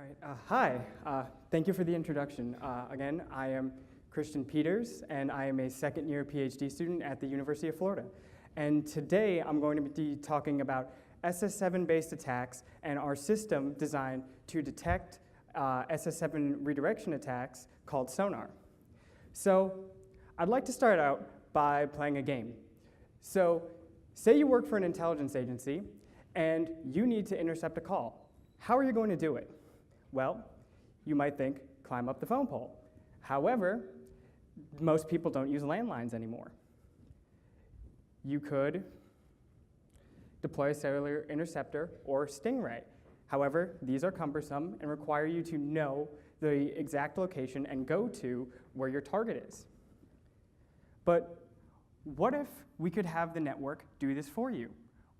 right. Hi. Thank you for the introduction. Again, I am Christian Peeters, and I am a second-year PhD student at the University of Florida. And today, I'm going to be talking about SS7-based attacks and our system designed to detect SS7 redirection attacks called Sonar. So I'd like to start out by playing a game. So say you work for an intelligence agency, and you need to intercept a call. How are you going to do it? Well, you might think, climb up the phone pole. However, most people don't use landlines anymore. You could deploy a cellular interceptor or stingray. However, these are cumbersome and require you to know the exact location and go to where your target is. But what if we could have the network do this for you?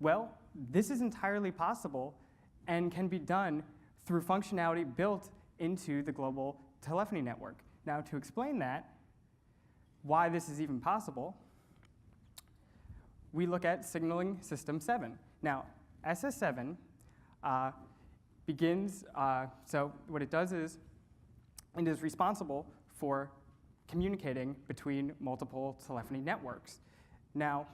Well, this is entirely possible and can be done through functionality built into the global telephony network. Now, to explain that, why this is even possible, we look at signaling system 7. Now, SS7 so what it does is, it is responsible for communicating between multiple telephony networks. Now,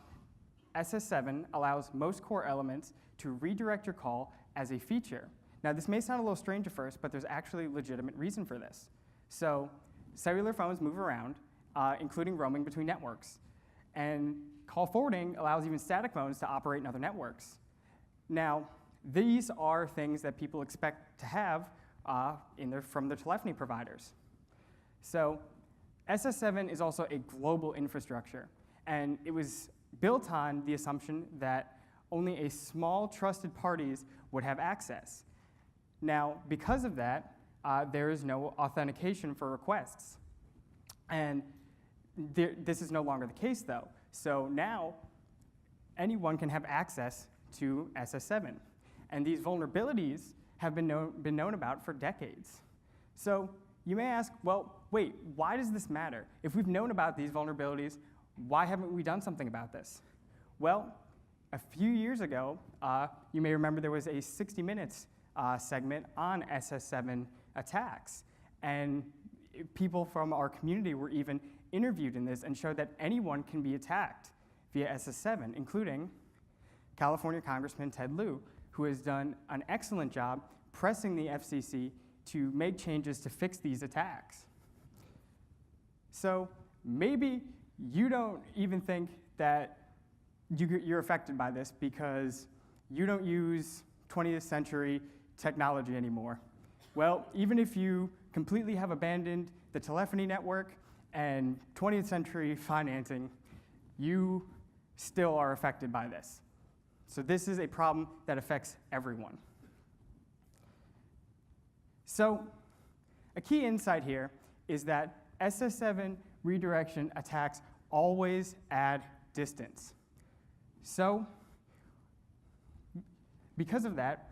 SS7 allows most core elements to redirect your call as a feature. Now, this may sound a little strange at first, but there's actually a legitimate reason for this. So cellular phones move around, including roaming between networks. And call forwarding allows even static phones to operate in other networks. Now, these are things that people expect to have from their telephony providers. So SS7 is also a global infrastructure, and it was built on the assumption that only a small trusted parties would have access. Now, because of that, there is no authentication for requests. And this is no longer the case, though. So now, anyone can have access to SS7. And these vulnerabilities have been known about for decades. So you may ask, well, wait, why does this matter? If we've known about these vulnerabilities, why haven't we done something about this? Well, a few years ago, you may remember there was a 60 Minutes segment on SS7 attacks. And people from our community were even interviewed in this and showed that anyone can be attacked via SS7, including California Congressman Ted Lieu, who has done an excellent job pressing the FCC to make changes to fix these attacks. So maybe you don't even think that you're affected by this because you don't use 20th century technology anymore. Well, even if you completely have abandoned the telephony network and 20th century financing, you still are affected by this. So this is a problem that affects everyone. So a key insight here is that SS7 redirection attacks always add distance. So because of that,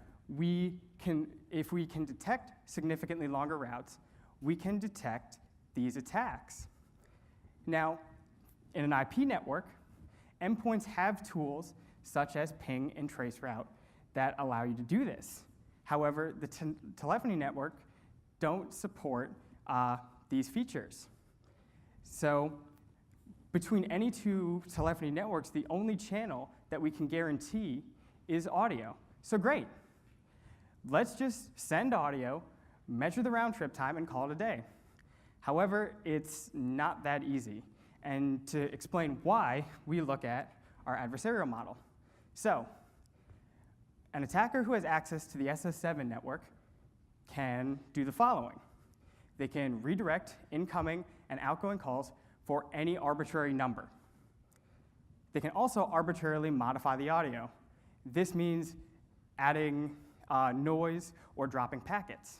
if we can detect significantly longer routes, we can detect these attacks. Now, in an IP network, endpoints have tools such as ping and traceroute that allow you to do this. However, the telephony network don't support these features. So between any two telephony networks, the only channel that we can guarantee is audio. So great. Let's just send audio, measure the round trip time, and call it a day. However, it's not that easy. And to explain why, we look at our adversarial model. So an attacker who has access to the SS7 network can do the following. They can redirect incoming and outgoing calls for any arbitrary number. They can also arbitrarily modify the audio. This means adding noise or dropping packets.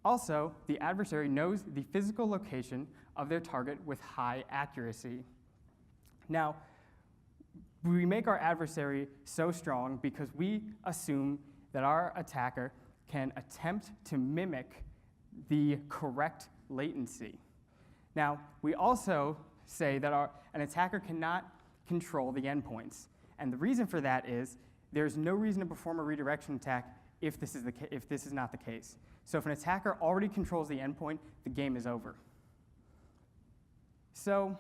Also, the adversary knows the physical location of their target with high accuracy. Now, we make our adversary so strong because we assume that our attacker can attempt to mimic the correct latency. Now, we also say that an attacker cannot control the endpoints. And the reason for that is there's no reason to perform a redirection attack if this is not the case. So if an attacker already controls the endpoint, the game is over. So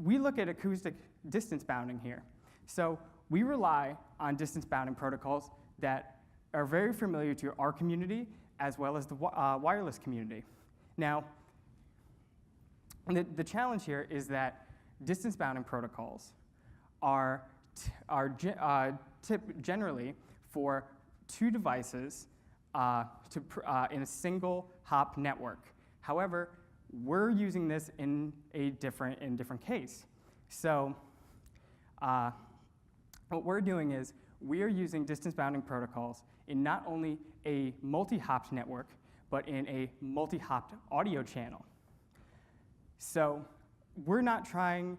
we look at acoustic distance bounding here. So we rely on distance bounding protocols that are very familiar to our community as well as the wireless community. Now, the challenge here is that distance bounding protocols are generally for two devices in a single hop network. However, we're using this in a different case. So what we're doing is we are using distance bounding protocols in not only a multi-hopped network, but in a multi-hopped audio channel. So we're not trying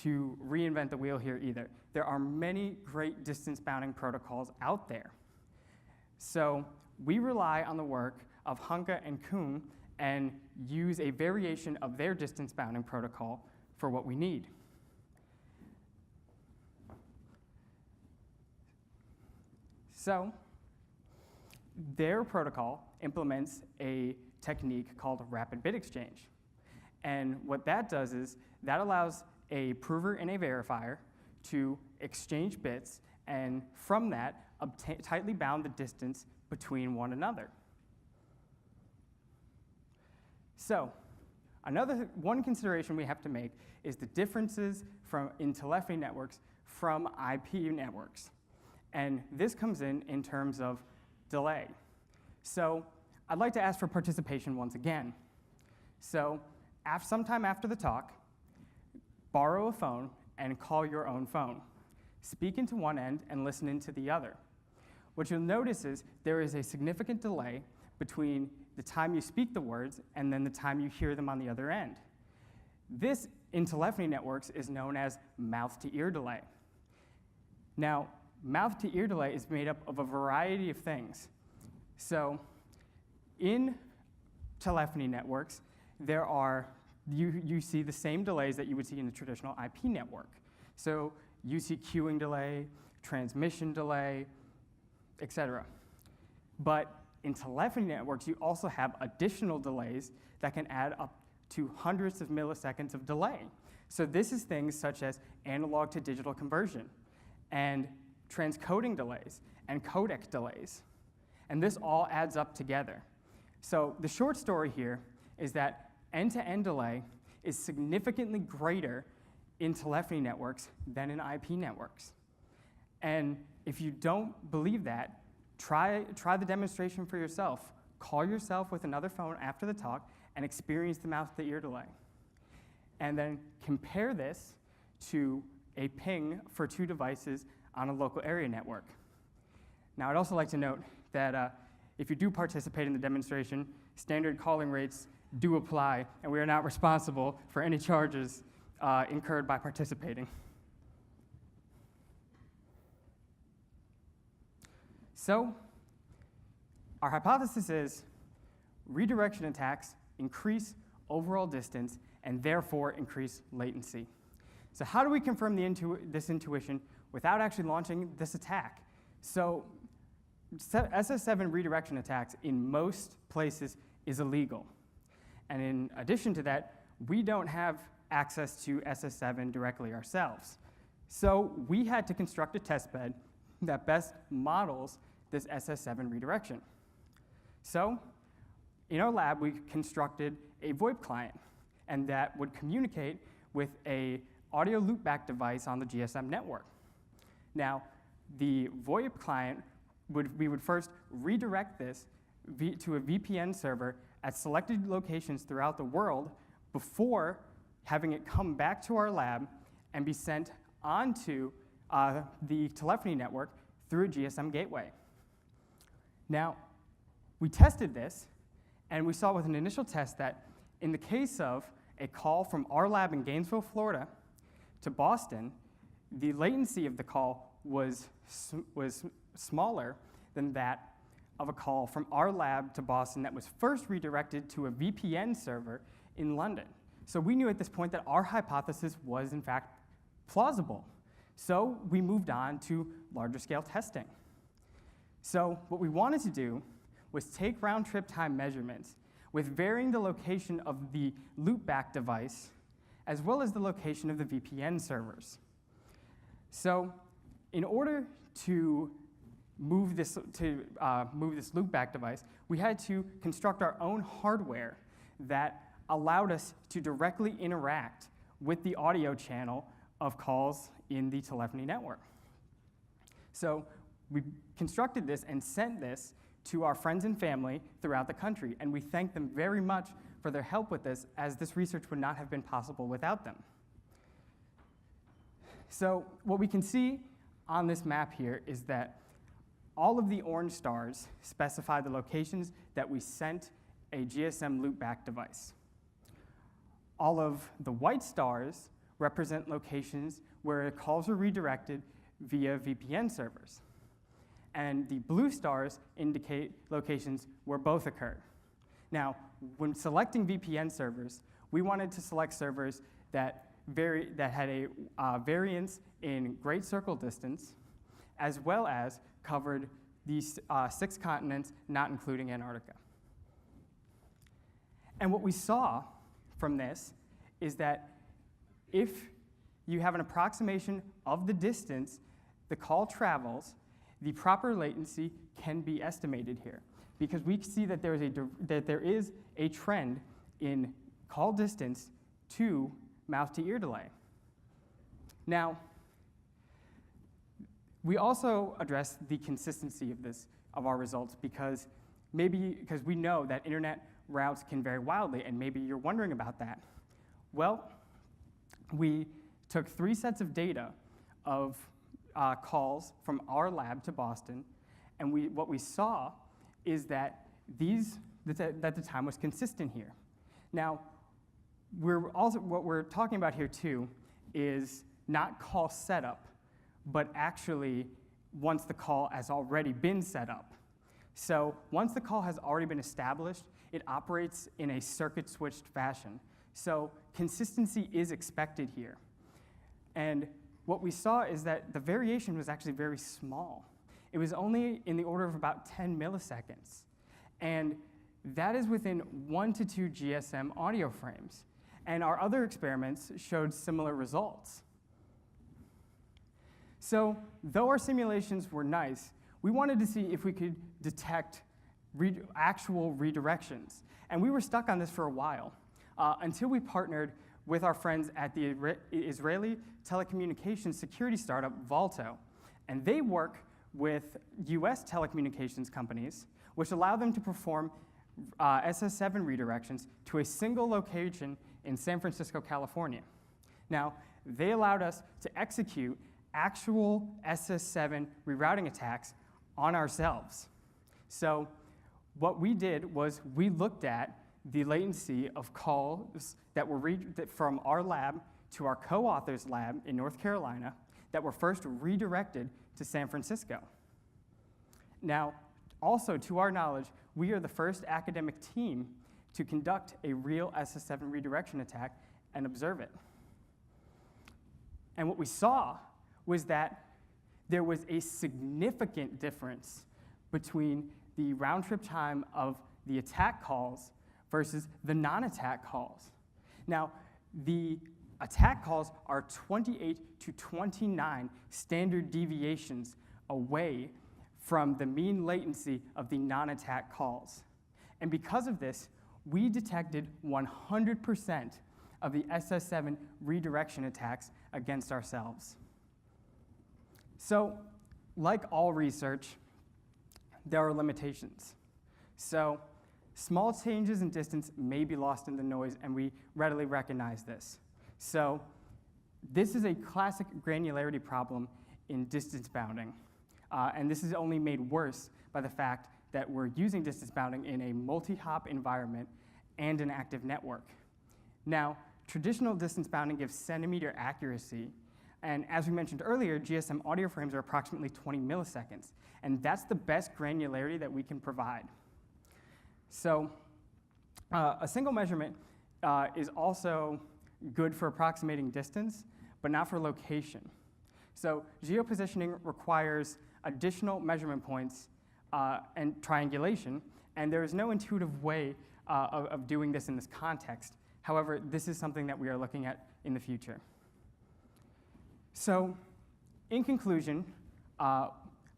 to reinvent the wheel here either. There are many great distance bounding protocols out there. So we rely on the work of Hanke and Kuhn and use a variation of their distance bounding protocol for what we need. So their protocol implements a technique called rapid bit exchange. And what that does is that allows a prover and a verifier to exchange bits and from that tightly bound the distance between one another. So one consideration we have to make is the differences in telephony networks from IP networks. And this comes in terms of delay. So I'd like to ask for participation once again. So sometime after the talk, borrow a phone and call your own phone. Speak into one end and listen into the other. What you'll notice is there is a significant delay between the time you speak the words and then the time you hear them on the other end. This, in telephony networks, is known as mouth-to-ear delay. Now, mouth-to-ear delay is made up of a variety of things. So in telephony networks, you see the same delays that you would see in a traditional IP network. So you see queuing delay, transmission delay, etc. But in telephony networks, you also have additional delays that can add up to hundreds of milliseconds of delay. So this is things such as analog to digital conversion and transcoding delays and codec delays. And this all adds up together. So the short story here is that end-to-end delay is significantly greater in telephony networks than in IP networks. And if you don't believe that, try the demonstration for yourself. Call yourself with another phone after the talk and experience the mouth-to-ear delay. And then compare this to a ping for two devices on a local area network. Now, I'd also like to note that if you do participate in the demonstration, standard calling rates do apply, and we are not responsible for any charges incurred by participating. So, our hypothesis is redirection attacks increase overall distance and therefore increase latency. So how do we confirm this intuition without actually launching this attack? So SS7 redirection attacks in most places is illegal. And in addition to that, we don't have access to SS7 directly ourselves. So we had to construct a testbed that best models this SS7 redirection. So in our lab, we constructed a VoIP client, and that would communicate with an audio loopback device on the GSM network. Now, the VoIP client, we would first redirect this to a VPN server at selected locations throughout the world before having it come back to our lab and be sent onto the telephony network through a GSM gateway. Now, we tested this, and we saw with an initial test that in the case of a call from our lab in Gainesville, Florida, to Boston, the latency of the call was smaller than that of a call from our lab to Boston that was first redirected to a VPN server in London. So we knew at this point that our hypothesis was, in fact, plausible. So we moved on to larger scale testing. So what we wanted to do was take round-trip time measurements with varying the location of the loopback device as well as the location of the VPN servers. So in order to move this loopback device, we had to construct our own hardware that allowed us to directly interact with the audio channel of calls in the telephony network. So we constructed this and sent this to our friends and family throughout the country, and we thank them very much for their help with this, as this research would not have been possible without them. So what we can see on this map here is that all of the orange stars specify the locations that we sent a GSM loopback device. All of the white stars represent locations where calls are redirected via VPN servers. And the blue stars indicate locations where both occurred. Now, when selecting VPN servers, we wanted to select servers that had a variance in great circle distance, as well as covered these 6 continents, not including Antarctica. And what we saw from this is that if you have an approximation of the distance the call travels, the proper latency can be estimated here, because we see that there is a trend in call distance to mouth-to-ear delay. Now, we also address the consistency of our results, because we know that internet routes can vary wildly, and maybe you're wondering about that. Well, we took 3 sets of data of calls from our lab to Boston, and what we saw is that the time was consistent here. Now, what we're talking about here too is not call setup, but actually once the call has already been set up. So once the call has already been established, it operates in a circuit switched fashion. So consistency is expected here. And what we saw is that the variation was actually very small. It was only in the order of about 10 milliseconds. And that is within 1 to 2 GSM audio frames. And our other experiments showed similar results. So though our simulations were nice, we wanted to see if we could detect actual redirections. And we were stuck on this for a while, until we partnered with our friends at the Israeli telecommunications security startup Valto. And they work with US telecommunications companies, which allow them to perform SS7 redirections to a single location in San Francisco, California. Now, they allowed us to execute actual SS7 rerouting attacks on ourselves. So what we did was we looked at the latency of calls that were from our lab to our co-author's lab in North Carolina that were first redirected to San Francisco. Now, also to our knowledge, we are the first academic team to conduct a real SS7 redirection attack and observe it. And what we saw was that there was a significant difference between the round-trip time of the attack calls versus the non-attack calls. Now, the attack calls are 28 to 29 standard deviations away from the mean latency of the non-attack calls. And because of this, we detected 100% of the SS7 redirection attacks against ourselves. So, like all research, there are limitations. So, small changes in distance may be lost in the noise, and we readily recognize this. So, this is a classic granularity problem in distance bounding. And this is only made worse by the fact that we're using distance bounding in a multi-hop environment and an active network. Now, traditional distance bounding gives centimeter accuracy, and as we mentioned earlier, GSM audio frames are approximately 20 milliseconds, and that's the best granularity that we can provide. So, a single measurement is also good for approximating distance, but not for location. So, geopositioning requires additional measurement points and triangulation, and there is no intuitive way of doing this in this context. However, this is something that we are looking at in the future. So, in conclusion, I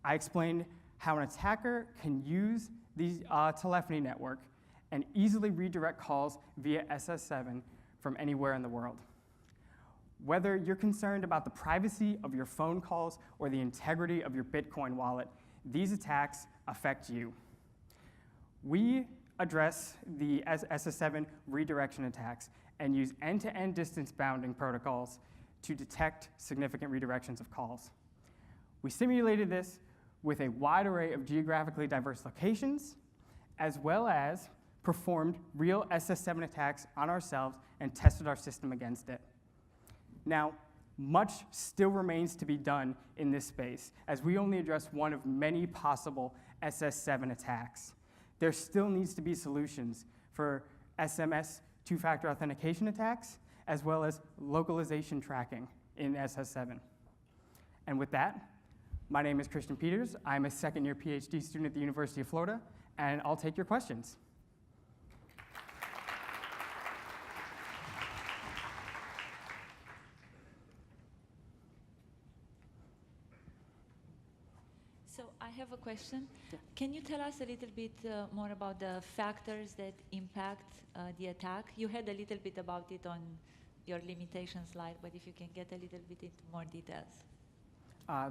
explained how an attacker can use the telephony network and easily redirect calls via SS7 from anywhere in the world. Whether you're concerned about the privacy of your phone calls or the integrity of your Bitcoin wallet, these attacks affect you. We address the SS7 redirection attacks and use end-to-end distance bounding protocols to detect significant redirections of calls. We simulated this with a wide array of geographically diverse locations, as well as performed real SS7 attacks on ourselves and tested our system against it. Now, much still remains to be done in this space, as we only address one of many possible SS7 attacks. There still needs to be solutions for SMS two-factor authentication attacks, as well as localization tracking in SS7. And with that, my name is Christian Peeters. I'm a second-year PhD student at the University of Florida, and I'll take your questions. So I have a question. Yeah. Can you tell us a little bit more about the factors that impact the attack? You had a little bit about it on your limitation slide, but if you can get a little bit into more details.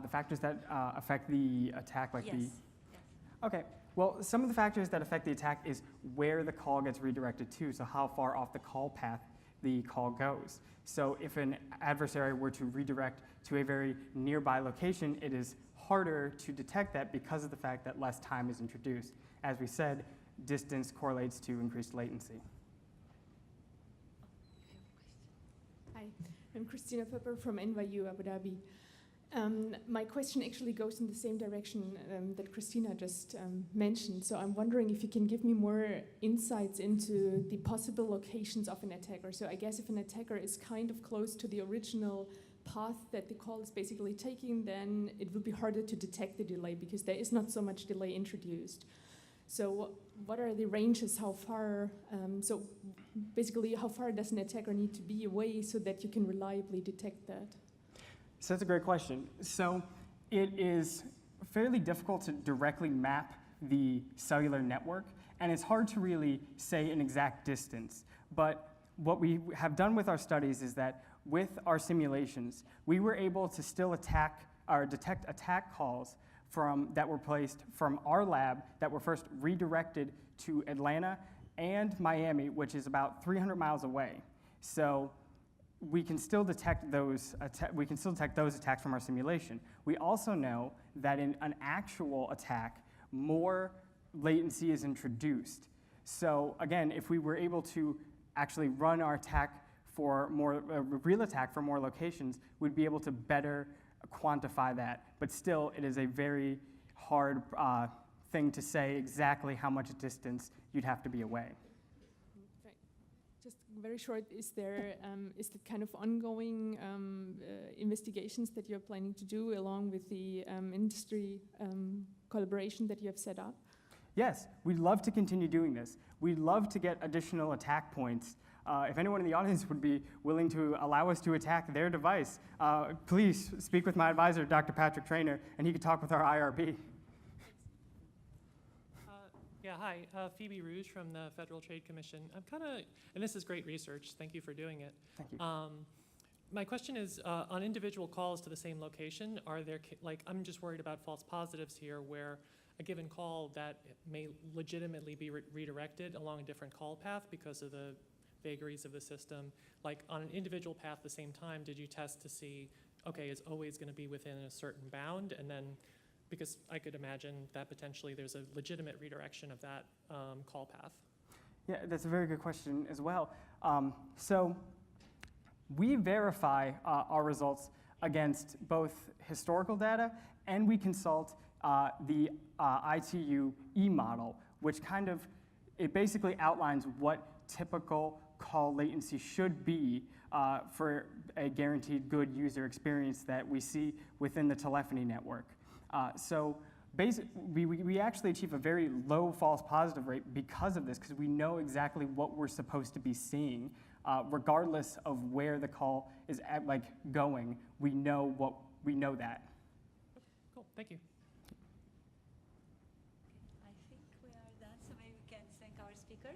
The factors that affect the attack, like yes. the... Yes. Okay, well, some of the factors that affect the attack is where the call gets redirected to, so how far off the call path the call goes. So if an adversary were to redirect to a very nearby location, it is harder to detect that because of the fact that less time is introduced. As we said, distance correlates to increased latency. Hi, I'm Christina Pepper from NYU Abu Dhabi. My question actually goes in the same direction that Christina just mentioned. So I'm wondering if you can give me more insights into the possible locations of an attacker. So I guess if an attacker is kind of close to the original path that the call is basically taking, then it will be harder to detect the delay because there is not so much delay introduced. So what are the ranges, how far, so basically how far does an attacker need to be away so that you can reliably detect that? So that's a great question. So it is fairly difficult to directly map the cellular network, and it's hard to really say an exact distance. But what we have done with our studies is that with our simulations, we were able to still detect attack calls that were placed from our lab that were first redirected to Atlanta and Miami, which is about 300 miles away. So we can still detect those attacks from our simulation. We also know that in an actual attack, more latency is introduced. So again, if we were able to actually run our attack for more, real attack for more locations, we'd be able to better quantify that. But still, it is a very hard thing to say exactly how much distance you'd have to be away. Right. Just very short, is there kind of ongoing investigations that you're planning to do along with the industry collaboration that you have set up? Yes, we'd love to continue doing this. We'd love to get additional attack points. If anyone in the audience would be willing to allow us to attack their device, please speak with my advisor, Dr. Patrick Traynor, and he could talk with our IRB. Yeah, hi, Phoebe Rouge from the Federal Trade Commission. And this is great research. Thank you for doing it. Thank you. My question is, on individual calls to the same location, are there, I'm just worried about false positives here where a given call that may legitimately be redirected along a different call path because of the vagaries of the system. Like on an individual path at the same time, did you test to see, okay, it's always going to be within a certain bound? And then, because I could imagine that potentially there's a legitimate redirection of that call path. Yeah, that's a very good question as well. So we verify our results against both historical data, and we consult the ITU E-model, which it basically outlines what typical call latency should be for a guaranteed good user experience that we see within the telephony network. So we actually achieve a very low false positive rate because of this, because we know exactly what we're supposed to be seeing, regardless of where the call is going. We know that. Cool, thank you. I think we are done, so maybe we can thank our speaker.